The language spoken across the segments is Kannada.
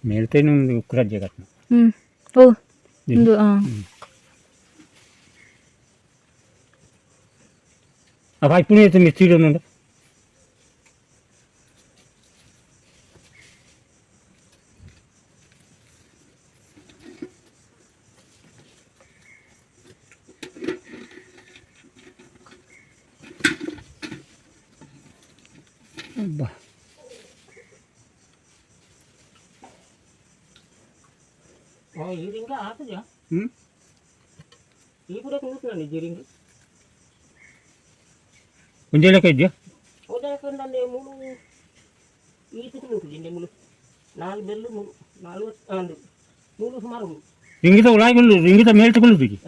ಮೇಲ್ತೇನು ಒಂದು ಉಕ್ಕುರಜ್ಜೆ ಕಟ್ನ ಓ ಒಂದು അപ്പോൾ ഇപ്പം എത്ര മിസ്റ്റിയിടുന്നുണ്ട് ಈ ರಿಂಗ ಆಗ್ತದ್ಯಾ ಈ ಕೂಡ ಕುಳಿತು ಈ ರಿಂಗ್ ಒಂದೇಳಕ್ಕೆ ಇದೆಯಾ ಒಂದೇ ಮೂರು ಈ ತಿಂಗಳು ಮೂರು 4 ಬೆಲ್ಲು 40 ಮೂರು ಸುಮಾರು ರಿಂಗಿದ ಒಳಗೆ ರಿಂಗಿದ ಮೇಲೆ ತಗೊಳ್ಳುತ್ತೀವಿ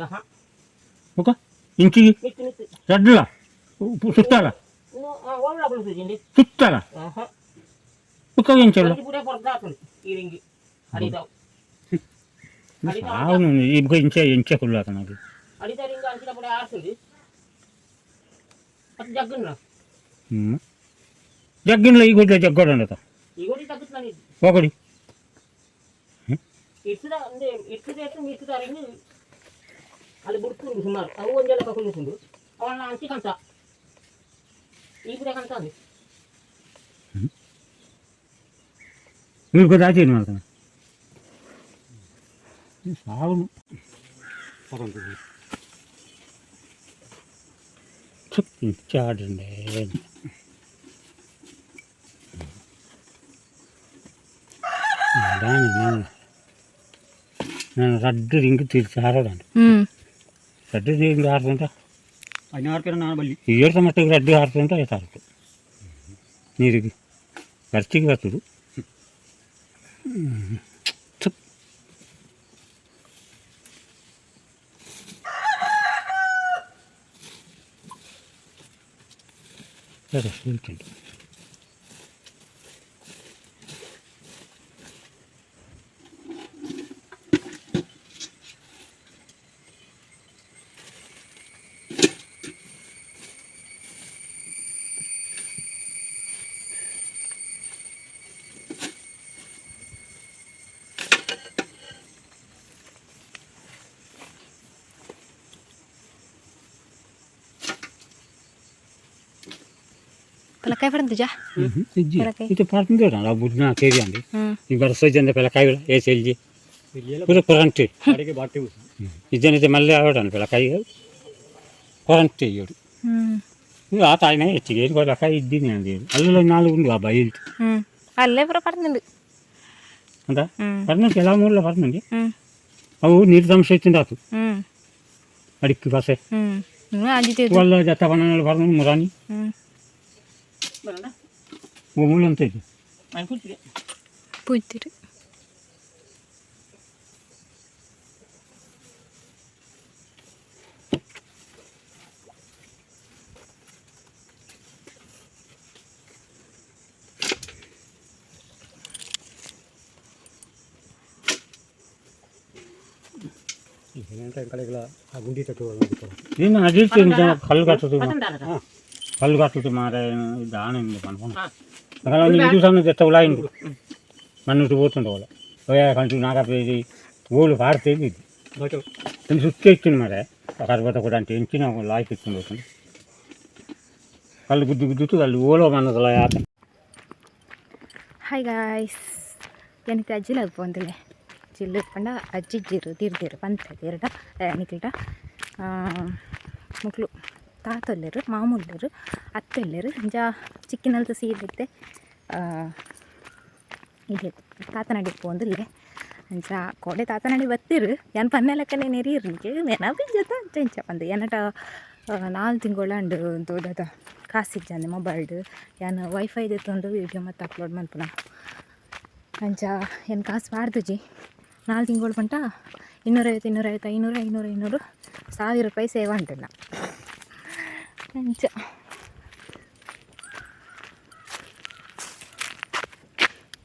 ಓಕ ಇಂಚಿಗೆ ದಡ್ಡಲ್ಲ ಸುತ್ತಲ್ಲ ಸುತ್ತಲ್ಲ ಸುತ್ತ ಇಂಚಲ್ಲ ಈ ರಿಂಗಿ ಹರಿದಾವ್ అవును ఇప్పుడు ఇంచే కొల్లాక నాకు అడితే రింగ్ అంచినప్పుడు ఆడుతుంది అది జగ్గున్నా జగ్గిన్లో ఈ గుడ్లో జగ్గోడు ఉండదు ఈ గుడి తగ్గుతున్నాను ఒకటి ఇట్టుదా అంటే ఇట్టుదేస్తే ఇట్టుదా రింగ్ అది బుడుతుంది సుమారు అవి ಒಂದೆಲ್ಲ ಕಳ್ಕೊಂಡು ಅವನ್ನ ಅಂಚಿ ಕಂತ ಈ ಗುಡಿ ಕಂತ ಅದು మీకు దాచేది మాకు సాగును చుక్కించాడండి దాని నేను రడ్డు రింగ్ తీర్చి ఆడదండి రడ్డు రింగ్ ఆడుతుంటా അതിനാർക്കാണ് നാളെ ബല്ലി ഈ ഒരു സമയത്ത് റെഡ് ആർത്തുണ്ട് ആർത്ത് നീರಿಗೆ ಖರ್ಚಿಗೆ ಬರ್ತದೆ ಹೇಳ್ತೀನಿ Pelakay pa rin ito dyan? Pelakay. Ito parang doon, labud na kaya yan. Yung barso dyan na pelakay, SLG. Puro kurante. ಅಡಿಗೆ ಬಾಟಿ ಇದನ್ನಿದೆ ಮಲ್ಲೆ ಆವಡಾನು pelakay. Kurante ಇವರು. ಇದು ಆ ತಾಯಿನೇ ಹೆಚ್ಚಿಗೆ ಏನು pelakay ಇದ್ದೀನಿ ಅಂದೇಳಿ. ಅಲ್ಲೆಲ್ಲ 4 ಉಂಟು ಆ ಬೈಲ್ಟ್. ಅಲ್ಲೇ ಪುರ ಪರ್ನುಂಡು. ಅಂತ? ಪರ್ನು ಕೆಲವು ಮೂಲ ಪರ್ನುಂಡಿ. ಅವು ನೀರು ತಂಶ ಇತ್ತಿಂದ ಆತು. ಅಡಿಕ್ಕೆ ಬಾಸೆ. ಒಳ್ಳೆ ಜತ್ತ ಬಣ್ಣಗಳು ಪರ್ನು ಮುರಾನಿ. ಮುಳ್ಳು ಅಂತ ಇದೆ ಪೂಯ್ತಿರಿ ಆ ಗುಂಡಿ ತಟ್ಟು ನೀನು ಅದಿರ್ತಿ ಕಲ್ಲು ಕಟ್ಟುದು కళ్ళు కట్టుకుంటే మారే దానండి పనుకున్నాం అక్కడ ఇంటి సమయం తెస్తా ఉలాయింది మన్నుంటి పోతుండే వాళ్ళు పోయా కంటూ నాకది ఊళ్ళు పాడితేది ఇది నేను సుత్తి ఇచ్చింది మరే కరిపోత కూడా అంటే ఎంచిన లాయికి ఇచ్చింది పోతుంది కళ్ళు గుద్దుతూ కళ్ళు ఊళ్ళో మనది లాయాత ಹಾಯ್ ಗಾಯ್ಸ್ ಏನಕ್ಕೆ ಅಜ್ಜಿಲಾಗ ಬಂದಿಲ್ಲ ಜಿಲ್ಲು ಇಟ್ಕೊಂಡ ಅಜ್ಜಿ ಜಿರು ತೀರ್ದಿರು ಪಂಚಾಯತ್ ಎರಡ ನಿಕ್ಲಿಟ ಮಕ್ಕಳು ತಾತೊಲ್ಲೆರು ಮಾಮೂಲ್ಲೆರು ಅತ್ತೆಲ್ಲೆರು ಇಂಜ ಚಿಕ್ಕಿನಲ್ತು ಸೀದಿತ್ತೆ ಇದೆ ತಾತನಡಿಗೆ ಪೋಂದಿಲ್ಲೆ ಅಂಚ ಕೋಡೆ ತಾತನಡಿ ಬತ್ತಿರು ಏನು ಪನ್ನೆ ಲೆಕ್ಕನೆ ನೆರಿಯಿರ್ಲಿಕ್ಕೆ ನೆನಪಿ ಜೊತೆ ಅಂಚ ಇಂಚ ಬಂದು ಏನಟ 4 ತಿಂಗಳಂಡು ದೊಡ್ಡದ ಕಾಸಿಜ್ಜಂದೆ ಮೊಬೈಲ್ಡು ಏನು ವೈಫೈದು ತಂದು ವೀಡಿಯೋ ಮತ್ತು ಅಪ್ಲೋಡ್ ಮಲ್ಪುನ ಅಂಚ ಏನು ಕಾಸು ಬಾರ್ದುಜಿ 4 ತಿಂಗಳು ಪಂಟ 250 500 1000 ರೂಪಾಯಿ ಸೇವ್ ಅಂಟಿಲ್ಲ ಅಂಚ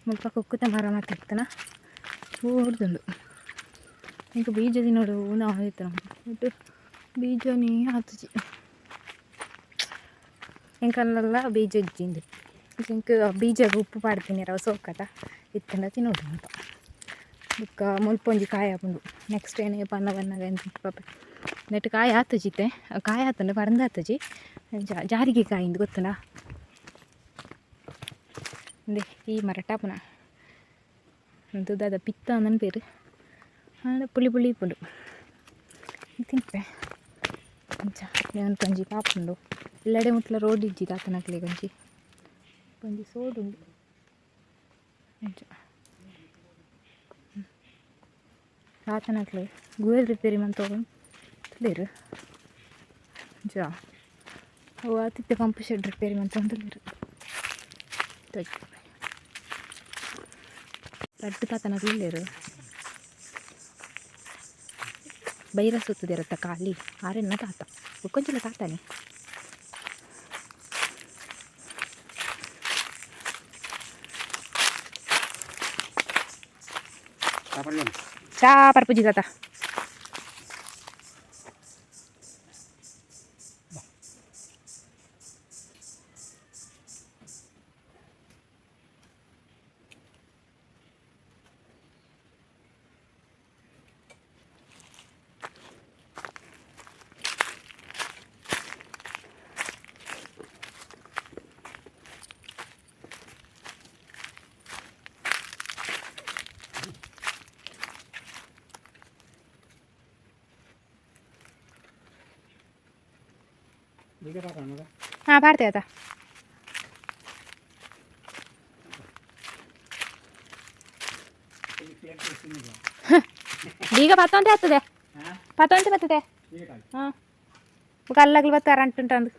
ಮುಲ್ಪ ಕುಕ್ಕುತ್ತ ಮರ ಮಾತಾಡ್ತಾನ ಓಡ್ದುಂಡು ಈಗ ಬೀಜ ತಿನ್ನೋಡು ನಾವು ಇತ್ತು ಒಟ್ಟು ಬೀಜನೇ ಆತುಜಿ ಎಂಕಲ್ಲೆಲ್ಲ ಬೀಜ ಇಜ್ಜಿಂದು ಇಂಕ ಬೀಜ ಉಪ್ಪು ಪಾಡ್ತೀನಿ ರವ ಸೋಕಟ ಇತ್ತಂಡ ತಿನ್ನೋಡು ಅಂತ ಬುಕ್ಕ ಮುಲ್ಪೊಂಜಿ ಕಾಯಿ ಆಪುಂಡು ನೆಕ್ಸ್ಟ್ ಏನೇ ಪನ್ನ ಬನ್ನಗ ಎಂತ ಪಾಪ ನೆಟ್ಟು ಕಾಯಿ ಆತಜಿತ್ತೆ ಕಾಯಿ ಆತಂಡು ಪರಂದ ಆತಜಿ ಜಾರಿಗೆ ಕಾಯಿಂದು ಗೊತ್ತುಂಡ ಅಂದೆ ಈ ಮರ ಟಾಪುನ ಅಂತದ ಪಿತ್ತ ನನ್ನ ಪೇರು ಪುಳಿ ಪುಳಿ ಇಪ್ಪುಂಡು ತಿಂಪೆ ಅಂಚ నేను కొంచెం పాపుండు ఇల్లడే ముట్ల రోడ్ ఇచ్చి తాతనట్లే కొంచెం కొంచెం సోడుండు అంచ తాతనట్లే గూగుల్ రిపేರಿ ಅಂತ ತಿಳಿರು ಅಂಚ ಅವು ಆತಿತ್ತೆ ಪಂಪ್ ಶೆಡ್ ರಿಪೇರಿ ಅಂತ ತಿಳಿರು ಲಡ್ಡು ತಾತನಕ್ಲು ಇಲ್ಲೇರು ಬೈರ ಸುತ್ತದಿರತ್ತ ಖಾಲಿ ಆರೆನ್ನ ತಾತ ಕೊಂಚಲ ತಾತಾನೆ ಚಾ ಪರ್ಪುಜಿ ತಾತ ಹಾಂ ಪಾಡ್ತೆ ಆತ ಈಗ ಪತ್ತೊಂತೆ ಆಗ್ತದೆ ಪತ್ತೊಂತೆ ಬರ್ತದೆ ಹಾಂ ಕಲ್ಲಾಗ್ಲಿ ಬರ್ತಾರೆ ಅಂಟುಂಟಂದು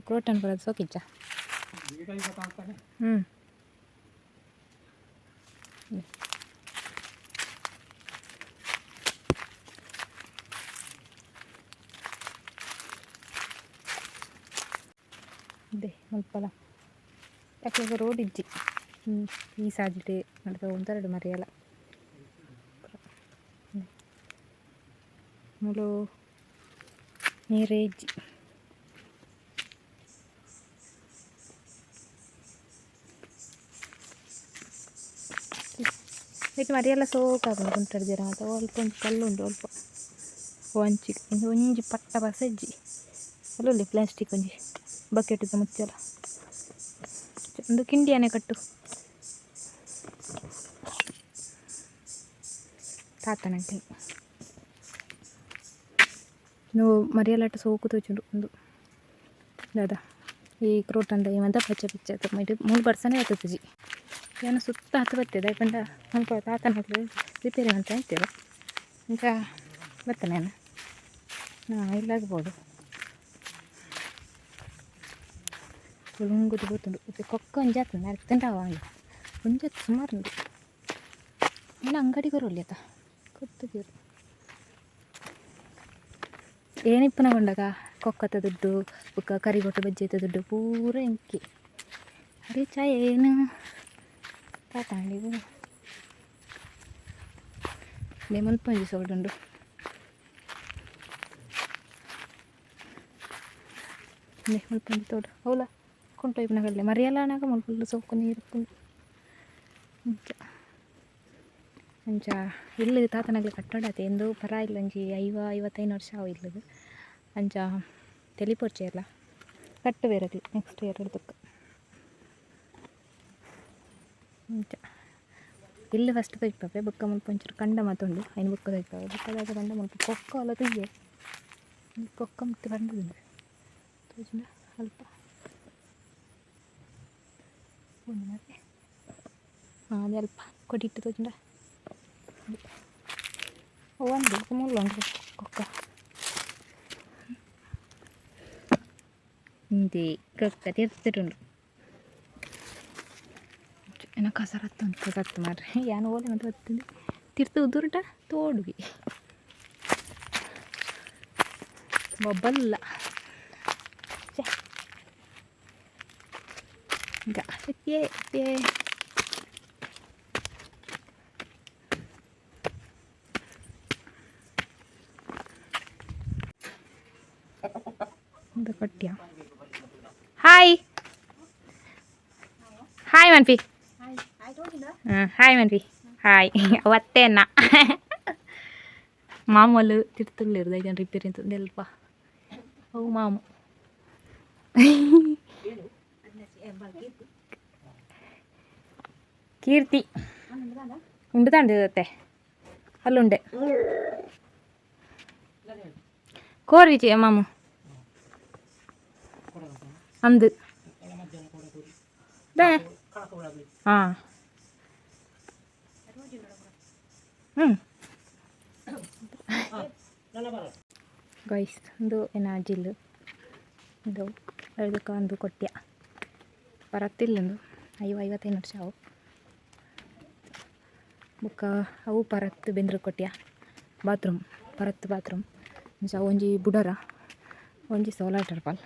ಕ್ರೋಟನ್ ಬರೋದು ಸೋಕಿಚ್ಚ ಹ್ಞೂ ಅದೇ ಮುಲ್ಪಲ ಯಾಕೆ ರೋಡ್ ಇಜ್ಜಿ ಈ ಸಾಜಿಟೆ ನಡೆದ ಒಂದೆರಡು ಮರೆಯಲ್ಲ ಮುಳು ನೀರೇ ಇಜ್ಜಿ ಇದು ಮರಿಯೆಲ್ಲ ಸೋಕಾಗ ಕುಂಟಡು ಜರ ಅಥವಾ ಅಲ್ಪ ಒಂದು ಕಲ್ಲುಂಡು ಅಲ್ಪ ಒಂಚಿ ಒಂಜಿ ಪಟ್ಟ ಬಸಜ್ಜಿ ಅಲ್ಲಲ್ಲಿ ಪ್ಲಾಸ್ಟಿಕ್ ಒಂಜಿ ಬಕೆಟ್ ಮುಚ್ಚಲ ಒಂದು ಕಿಂಡಿಯಾನೆ ಕಟ್ಟು ತಾತನಂತೆ ನೀವು ಮರಿಯಲಾಟ ಸೋಕು ತೋಚುಂಡು ಒಂದು ದಾದಾ ಈ ಕ್ರೋಟಂದ ಇವಂತ ಪಚ್ಚ ಪಿಚ್ಚ ಮೈಟ್ 3% ಆಗ್ತದೆ ಏನು ಸುತ್ತ ಹತ್ತು ಬರ್ತದೆ ಯಾಕಂದ್ರೆ ಸ್ವಲ್ಪ ತಾತನ ರಿಪೇರಿ ಅಂತ ಹೇಳ್ತೇವೆ ಈಗ ಬರ್ತಾನೆ ನಾನು ಇಲ್ಲಾಗ್ಬೋದು ಹುಳುಂಗುದು ಗೊತ್ತುಂಡು ಮತ್ತೆ ಕೊಕ್ಕ ಒಂಜಾತ ನರ್ತಂಡಾವ ಒಂಜಾತ ಸುಮಾರು ಉಂಡು ಎಲ್ಲ ಅಂಗಡಿಗೆ ಬರೋಲ್ಲಿ ಆತ ಗೊತ್ತಿದ್ದೀರು ಏನಿಪ್ಪನಗೊಂಡಾಗ ಕೊಕ್ಕದ ದುಡ್ಡು ಬುಕ್ಕ ಕರಿಗೊಟ್ಟು ಬಜ್ಜಿತ ದುಡ್ಡು ಪೂರ ಎಂಕಿ ಅದೇ ಚಾಯ್ ಏನು ತಾತಂಡಿಗೂ ಮುಲ್ಪಂಜಿ ಸೋಡುಂಡು ಮುಲ್ಪಂಜಿ ತೋಡು ಹೌಲಾ ಕೊಂಟೊಯ್ಪನಗಳ್ಳೆ ಮರಿಯಲ್ಲಾನಾಗ ಮುಲ್ಪುಲ್ಲು ಸೋಕು ನೀರು ಅಂಚ ಇಲ್ಲಿ ತಾತನಾಗಲಿ ಕಟ್ಟಡತೆ ಎಂದು ಪರ ಇಲ್ಲಂಜಿ 55 ವರ್ಷ ಅವು ಇಲ್ಲದು ಅಂಚ ತೆಲಿಪೊರ್ಚೆ ಎಲ್ಲ ಕಟ್ಟು ಬೇರಲಿ ನೆಕ್ಸ್ಟ್ ಇಯರ್ ಹಿಡ್ದಕ್ಕೆ ಅಂಚ ಇಲ್ಲಿ ಫಸ್ಟ್ ತೊಯ್ಪೆ ಬುಕ್ಕ ಮುಲ್ಪ ಒಂಚೂರು ಕಂಡ ಮಾತುಂಡು ಐನು ಬುಕ್ಕ ತೊಯ್ಪೆ ಬುಕ್ಕದಾಗ ಕಂಡ ಮುಲ್ಪ ಕೊಕ್ಕ ಎಲ್ಲ ತುಯ್ಯೆ ಕೊಕ್ಕ ಮುಟ್ಟು ಕಂಡು ತೋಜಿಂದ ಅಲ್ಪ ಒಂದು ಮತ್ತೆ ಹಾಂ ಅದೇ ಅಲ್ಪ ಕೊಟ್ಟಿಟ್ಟು ತೋಜಿಂದ ಒಂದು ಮುಳ್ಳು ಉಂಟು ಕೊಕ್ಕ ಹಿಂದೆ ಕೊಕ್ಕ ತಿರ್ತಿರುಂಡು ಏನೋ ಕಸರತ್ತು ಅಂತ ಕಸತ್ತು ಮಾಡ್ರಿ ಏನು ಓಲೆ ಅಂತ ಬರ್ತಂದು ತಿರ್ತು ಉದುರುಟ ತೋಡುವಿ ಒಬ್ಬಲ್ಲ ಕೊಟ್ಟಿಯ ಹಾಯ್ ಹಾಯ್ ಮನ್ಪಿ ಹಾಂ ಹಾಯ್ ಮನ್ಪಿ హాయ్ వత్తేన్న మామ వాళ్ళు తిడుతుండలేరు దగ్గర రిపేర్ ఎంత తెలుప ఓ మాము కీర్తి ఉండుతాండి అత్తే వాళ్ళు ఉండే కోరిచి మాము అందు దే ಗೈಸ್ ಒಂದು ಎನಾಜಿಲ್ ಇದು ಅದಕ್ಕೆ ಒಂದು ಕೊಟ್ಯ ಪರತ್ತಿಲ್ಲೊಂದು 50 ವರ್ಷ ಅವು ಬುಕ್ಕ ಅವು ಪರತ್ತು ಬೆಂದ್ರ ಕೊಟ್ಯ ಬಾತ್ರೂಮ್ ಪರತ್ತು ಬಾತ್ರೂಮ್ ಒಂಜಿ ಬುಡರ ಒಂಜಿ ಸೋಲಾಟರ್ ಪಾಲ್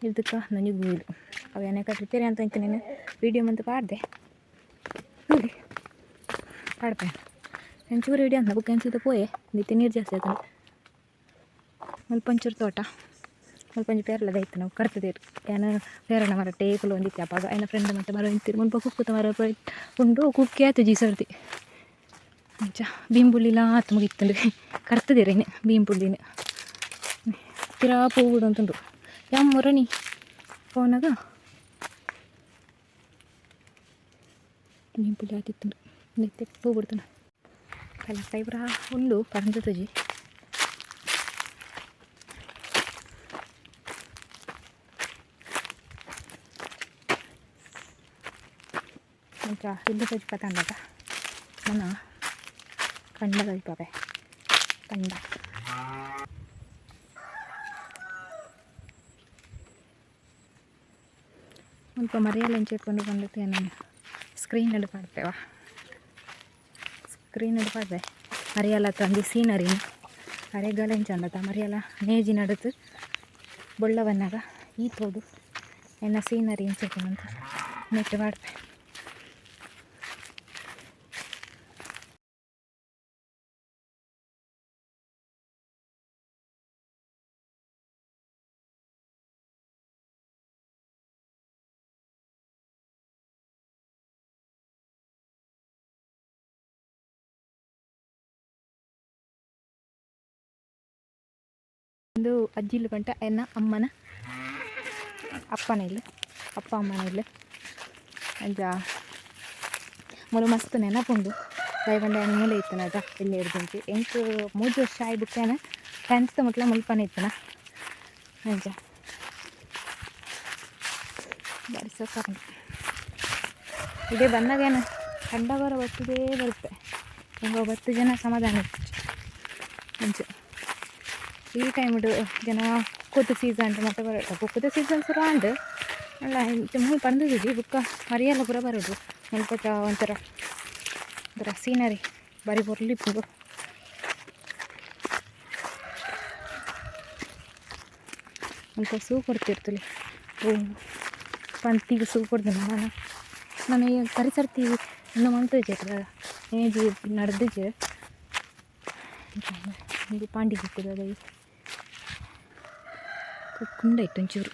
ಇದಕ್ಕೆ ನನಗೆ ಗೂಡು ಅವು ಏನಕ್ಕೆ ರಿಪೇರಿ ಅಂತ ಇಂತ ನೀನು ವೀಡಿಯೋ ಮಂತ್ ಪಾಡ್ದೆ ಪಾಡ್ಪೆ ಒಂಚೂರು ವಿಡಿಯೋ ಅಂತ ಬುಕ್ ಅನ್ಸಿದ್ದು ಪೋಯೆ ನಿತ್ಯ ನೀರು ಜಾಸ್ತಿ ಆಯ್ತು ಮಲ್ಪಂಚೂರು ತೋಟ ಮಲ್ಪಂಚು ಪೇರಲದ ಇತ್ತು ನಾವು ಕರ್ತದೇರು ಏನು ಪೇರಣ ಮರ ಟೇಕಲು ಒಂದಿತ್ತು ಅಪ್ಪಾಗ ಏನ ಫ್ರೆಂಡ್ ಮತ್ತೆ ಮರ ನಿಂತಿರು ಮುಲ್ಪ ಕುಕ್ಕುತ್ತ ಮರ ಉಂಡು ಕುಕ್ಕಿ ಆಯ್ತು ಜೀಸರ್ತಿ ಅಂಚ ಬೀಂಬುಳ್ಳಿಲ ಆತು ಮುಗಿತ್ತಂಡು ಕರ್ತದೇರೇನು ಬೀಂಬುಳ್ಳಿನ ತಿರಾ ಪೂಗುಡು ಅಂತಂದು ಮೊರಣಿ ಫೋನಾಗ ಬೀಂಬುಳ್ಳಿ ಆತಿತ್ತಂಡು ನಿತ್ಯ ಪೂ ಬಿಡ್ತಾನೆ ಕಲ ಫೈಬ್ರ ಉಂಡು ಪರಂದು ತುಜಿ ఇంకా ఇల్లు చచ్చిపోతాను కదా మన కండ చచ్చిపోతాయి కండ ಸ್ವಲ್ಪ ಮರೆಯಲ್ಲ ಎಂಚಿಟ್ಕೊಂಡು ಬಂದಿತ್ತು ನಾನು ಸ್ಕ್ರೀನ್ ಹಿಡ್ಪಾಡ್ತೇವ ಸ್ಕ್ರೀನ್ ಹಿಡ್ಪಾಡ್ದೆ ಮರೆಯಲ್ಲ ತಂದು ಸೀನರಿನ ಅರೆಗಾಲ ಎಂಚಂದತ ಮರೆಯಲ್ಲ ನೇಜಿ ನಡುತ್ತು ಬೊಳ್ಳ ಬನ್ನಾಗ ಈ ತೋಡು ಎನ್ನ ಸೀನರಿ ಎಂಚಿಟ್ಕೊಂಡಂತ ನೆಟ್ಟು ಮಾಡ್ತೆ ಒಂದು ಅಜ್ಜಿಲು ಗಂಟ ಎನ್ನ ಅಮ್ಮನ ಅಪ್ಪನ ಇಲ್ಲಿ ಅಪ್ಪ ಅಮ್ಮನ ಇಲ್ಲಿ ಅಂಜ ಮೊಲು ಮಸ್ತ್ ನೆನಪುಂಡು ದಯಗಂಡ ಮೂಲೆ ಇತ್ತನ ಅದ ಇಲ್ಲಿ ಹಿಡ್ದಿಂಚಿ ಎಂಟು 3 ವರ್ಷ ಆಗಿಬಿಟ್ಟೇನ 10th ಮುಟ್ಲ ಮುಲ್ಪನೆ ಇತ್ತನ ಅಂಜ ಬಾರಿ ಸೊಕ್ಕ ಇದೇ ಬಂದಾಗೇನು ಕಂಡವರ ಬರ್ತದೇ ಬರುತ್ತೆ ಹೆಂಗೋ 10 ಜನ ಸಮಾಧಾನ ಇತ್ತು ಅಂಚ ಈ ಟೈಮ್ ಜನ ಕುಕ್ಕುದ ಸೀಸನ್ ಮತ್ತೆ ಬರೋದು ಕುಕ್ಕುದ ಸೀಸನ್ ಶುರು ಅಂಡು ಅಲ್ಲ ಮೂರು ಬಂದಿದ್ದೀವಿ ಬುಕ್ಕ ಮರಿಯೆಲ್ಲ ಪೂರ ಬರೋದು ಸ್ವಲ್ಪ ಒಂಥರ ಸೀನರಿ ಬಾರಿ ಬರ್ಲಿಪ್ಪು ಅಂತ ಸೂ ಕೊಡ್ತಿರ್ತಲಿ ಪಂತಿಗೆ ಸೂ ಕೊಡ್ತೀನಿ ನಾನು ಈಗ ಕರಿಸರ್ತಿ ಇನ್ನೂ ಮಂತೇಜ್ ಏಜಿ ನಡೆದಿಜೆ ಇದು ಪಾಂಡಿ ಸಿಕ್ಕಿದೆ ಅದ ಕುಕ್ಕುಂಡ ಇಟ್ಟು ಒಂಚೂರು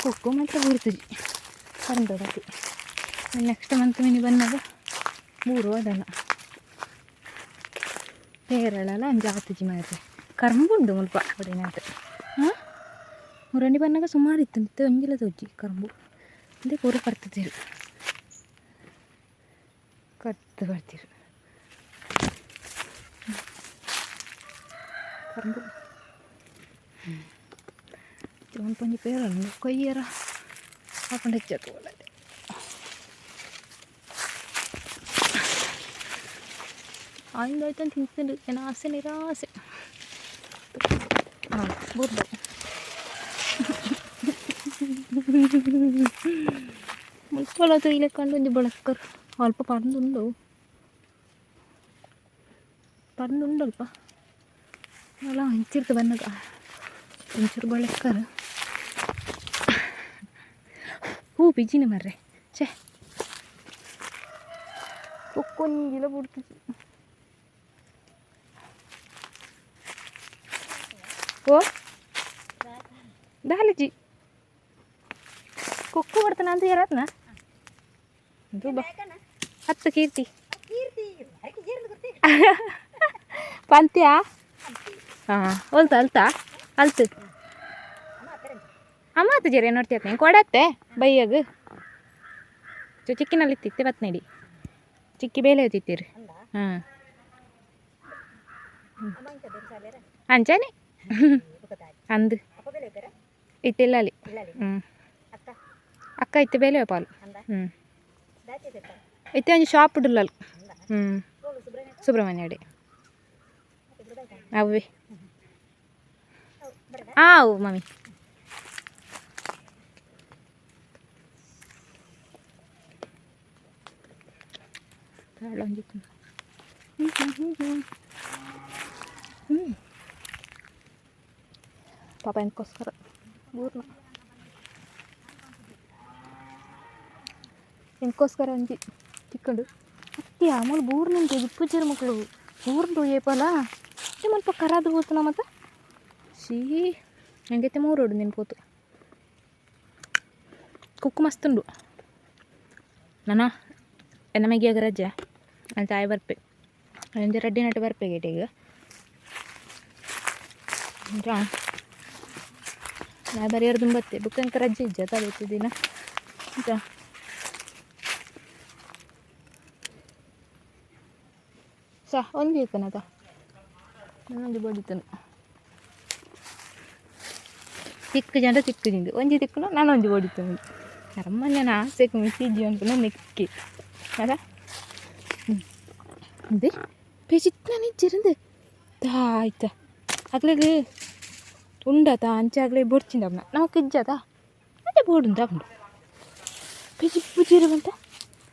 ಕೊಕ್ಕು ಮಾತ್ರ ಬೀರ್ತದೆ ಕರಂದೊಡತಿ ನೆಕ್ಸ್ಟ್ ಮಂತ್ ಮಿನಿ ಬಂದಾಗ 3 ಅದನ್ನು ಪೇರಳಲ್ಲ ಜಾತಿಜಿ ಮಾರ್ರೆ ಕರಂಬುಂಡು ಮುಲ್ಪ ಹೊಡಿನಂತ ಹಾಂ ಮುರಂಡಿ ಬಂದಾಗ ಸುಮಾರು ಇತ್ತು ನಿತ್ಯ ಒಂಜಿಲ್ಲ ತೋಜಿ ಕರಂಬು ಅದೇ ಪೂರ ಕರ್ತದಿರು ಕರ್ತು ಬರ್ತೀರು ಕರಂಬು ಒಂದು ಪಂಜಿ ಪೇರನ್ನು ಕೊಯ್ಯರ ಹಾಕೊಂಡು ಹೆಚ್ಚತ್ತು ಒಳ್ಳೆ ಆಯ್ತು ಅಂತ ತಿಂತೀನಿ ಏನೋ ಆಸೆ ನಿರಾಸೆ ಹಾಂ ಬೂರ್ಬ ಮುಲ್ಕೊಳ್ಳೋದು ಇಲ್ಲೇ ಕಂಡು ಒಂದು ಬಳಸ್ಕರ್ ಅಲ್ಪ ಪಡ್ದುಂಡು ಅಲ್ಪ ಅಲ್ಲ ಹೆಚ್ಚಿರ್ತು ಬಂದಾಗ ಒಂಚೂರು ಬಳಸ್ಕರ ಹೂ ಬಿಜಿನ ಮರ್ರೆ ಛೇ ಕೊಂಜಿಲ ಬಿಡ್ತಿದ್ವಿ ಓ ದಾಲಜಿ ಕೊಕ್ಕು ಬರ್ತಾನ ಅಂತ ಯಾರತ್ನ ಅದು ಬಾ 10 ಕೀರ್ತಿ ಪಂತ್ಯ ಹಾಂ ಹೊಲ್ತ ಅಲ್ತಾ ಅಲ್ತು ಅಮ್ಮ ಜರಿ ನೋಡ್ತೀಯ ಕೊಡತ್ತೆ ಬೈಯಾಗ ಚಿಕ್ಕಿನಲ್ಲಿ ಇತ್ತಿತ್ತೆ ಬತ್ ನಡಿ ಚಿಕ್ಕಿ ಬೇಲೆ ತಿತ್ತೀರಿ ಹಾಂ ಅಂಚಾನೆ ಅಂದು ಇತ್ತಿಲ್ಲ ಅಲ್ಲಿ ಅಕ್ಕ ಇತ್ತೆ ಬೇಲೆ ಪಾಲು ಇತ್ತೆ ಒಂಜಿ ಶಾಪ್ ಇಡಲ್ಲ ಅಲ್ಲಿ ಸುಬ್ರಹ್ಮಣ್ಯ ಅಡಿ ಅವೇ ಅವು ಮಮ್ಮಿ ಪಾಪ ಎಂಕೋಸ್ಕರ ಊರ್ನ ಎಂಕೋಸ್ಕರ ಅಂಜಿ ಚಿಕ್ಕಂಡು ಅತ್ತಿ ಆಮೇಲೆ ಬೂರ್ನಂತೆ ಉಪ್ಪುಜೀರ ಮಕ್ಕಳು ಊರ್ದು ಏಪಲ್ಲ ಮಲ್ಪ ಕರಾದು ಹೋತನ ಮತ್ತು ಸಿಹಿ ಹೆಂಗೈತೆ ಮೂರೋಡು ನೆನ್ಪೋತು ಕುಕ್ಕು ಮಸ್ತುಂಡು ನಾನ ನಮಗೆ ಆಗ ರಜೆ ನಾನು ಚಾಯ್ ಬರ್ಪೆ ಒಂಜಿ ರಡ್ಡಿ ನಟ್ಟು ಬರ್ಪೆ ಗೇಟಿಗೆ ನಾ ಬರೀ ಎರಡು ತುಂಬತ್ತೆ ಬುಕ್ಕಂಕ ರಜೆ ಇಜ್ಜ ತಗೋತಿ ದಿನ ಆಯ್ತಾ ಒಂಜಿ ಇಕ್ಕನದ ನಾನೊಂದು ಬಡಿತನು ತಿಕ್ಕು ಜನ ತಿಕ್ಕು ಜಿಂದು ಒಂಜಿ ತಿಕ್ಕನು ನಾನೊಂದು ಬಡಿತನು ನಮ್ಮನೆ ಆಸೆಗೆ ಮಿಸಿಜ್ಜಿ ಅನ್ಕೊಂಡು ನೆಕ್ಕಿ ಅದ ಅದೇ ಪೇಚಿತ್ನ ನಿಜ್ಜಿರಂದು ಆಯ್ತಾ ಆಗ್ಲಿಗೆ ಉಂಡತಾ ಅಂಚಾಗ್ಲೇ ಬೊಡ್ಚಿಂದವ್ನ ನಾವು ಕಿಜ್ಜದ ಅದೇ ಬೋಡು ತಗೊಂಡು ಪೇಜಿ ಜೀರವಂತ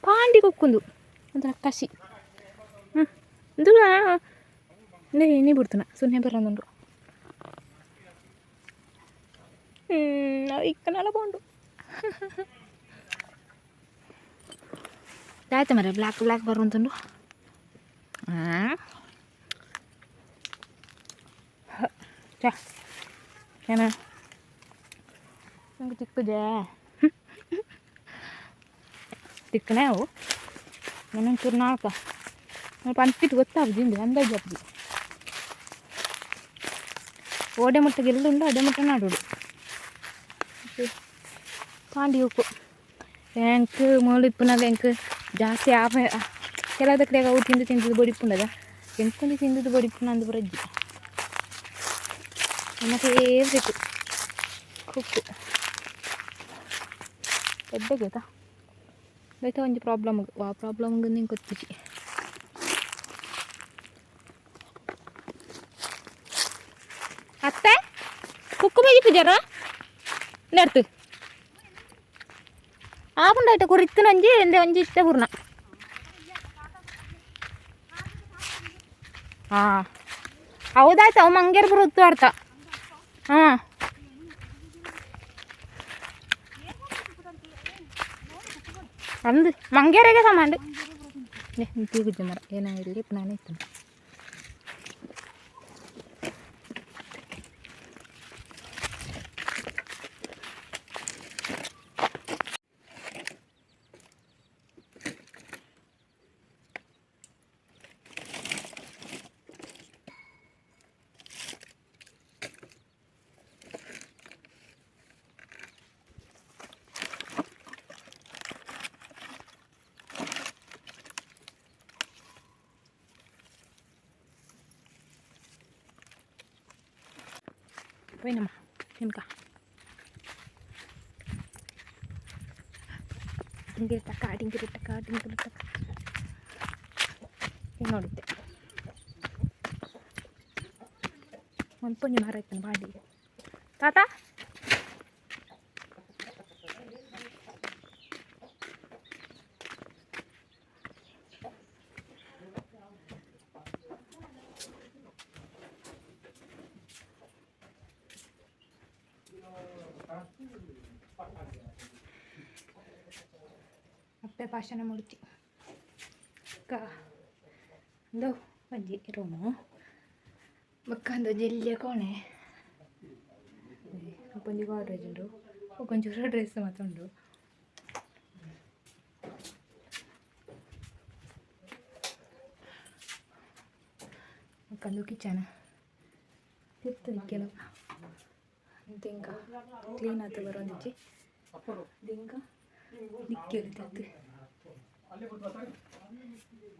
ಪಾಂಡಿ ಕೊಕ್ಕೊಂದು ಒಂಥರ ಕಸಿ ದುಳ ನೀ ಬಿಡ್ತಾನ ಸುಮ್ಮನೆ ಬರೋದು ನಾವು ಇಕ್ಕನೆಲ್ಲ ಬೋಂಡು ಆಯ್ತು ಮರ ಬ್ಲ್ಯಾಕ್ ಬರುವಂತಂಡು ಚಾ ಏನ ನಂಗೆ ತಿಕ್ಕದೆ ತಿಕ್ಕನೆ ಅವು ನಾನೊಂಚೂರು ನಾಲ್ಕ ಸ್ವಲ್ಪ ಅನ್ಪಿಟ್ಟು ಗೊತ್ತಾಗ್ದು ಅಂದಾಜು ಹಾಕ್ದು ಓಡೆ ಮುಟ್ಟಗೆ ಎಲ್ಲುಂಡು ಅಡೆ ಮುಟ್ಟ ನಾಡೋಡು ಪಾಂಡಿ ಉಪ್ಪು ಎಂಕ್ ಮೊಳಿಪ್ಪುನಲ್ಲಿ ಎಂಕ್ ಜಾಸ್ತಿ ಕೆಲದ ಕಡೆಗೆ ಅವು ತಿಂದು ಬಡಿಪ್ಪುಂಡದ ಎಂಕೊಂದು ತಿಂದು ಬಡಿಪ್ಪುನ ಅಂದು ಬರಜ್ಜಿ ನನ್ನ ಫೇವ್ರೇಟು ಕುಕ್ಕು ಎಡ್ಡೆಗೈತಾ ಆಯ್ತಾ ಒಂಜಿ ಪ್ರಾಬ್ಲಮ್ಗೆ ಆ ಪ್ರಾಬ್ಲಮ್ಗೆ ನಿಂಗೆ ಗೊತ್ತಿಚ್ಚಿ ಅತ್ತೆ ಕುಕ್ಕು ಬೇಜಿ ಪೂಜಾರ ನೆಡ್ತು ಆಪುಂಡಾಯ್ತ ಕುರಿತ್ತು ನಂಜಿ ಎಂದೆ ಒಂಜಿ ಇಷ್ಟ ಪೂರ್ಣ ಹಾಂ ಹೌದಾಯ್ತು ಅವು ಮಂಗೇರ್ ಬರುತ್ತು ಅರ್ಥ ಹಾಂ ಅಂದು ಮಂಗೇರಿಗೆ ಸಮಾಂಡು ತೀಗುಜ್ಜ ಮರ ಏನಾಗಿರಲಿ ನಾನೇ ಇತ್ತು పోయినమ్మా వెనుక ಡಿಂಗಿರಿಟ್ಟಕ್ಕ ನೋಡಿದ್ದೆ ಒಂದು ಮರ ಇತ್ತು ಬಾಡಿ ತಾತ ಅಪ್ಪೆ ಭಾಷಣ ಮುಡ್ತಿ ಒಂದು ಒಂಜಿ ರೂಮು ಬಕ್ಕಂದು ಜೆಲ್ಲಿಯ ಕೋಣೆ ಒಂಜಿ ಗಾಡ್ರೇಜ್ ಉಂಡು ಒಂಚೂರು ಡ್ರೆಸ್ ಮಾತ್ರ ಉಂಡು ಅಕ್ಕಂದು ಕಿಚನ್ ತಿರ್ತದೆ ಕೆಲವು ಅಂತ ಇಂಕ ಕ್ಲೀನ್ ಆತ ಬರೋದಿಚ್ಚಿ ಇಂಕ ನಿಕ್ಕೇಳಿ ತಿರ್ತಿ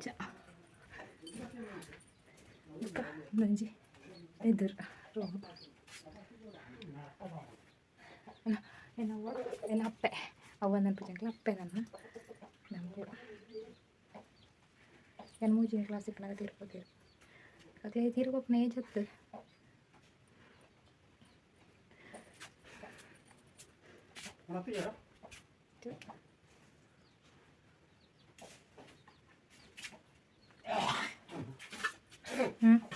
ಚ ನಂಜಿ ಎದುರು ರೂಮ್ ಏನ ಅಪ್ಪೆ ಅವ್ವ ನೆನಪಿದಂಗೆ ಅಪ್ಪೆ ನಮಗೆ ಏನು ಮೂಜಿನ ಕ್ಲಾಸಿಗೆ ನನಗೆ ತಿರ್ಬೋದು ಅದೇ ತಿರ್ಗೋಪ್ನ ಏಜ್ ಹತ್ತು ಹ್ಞೂ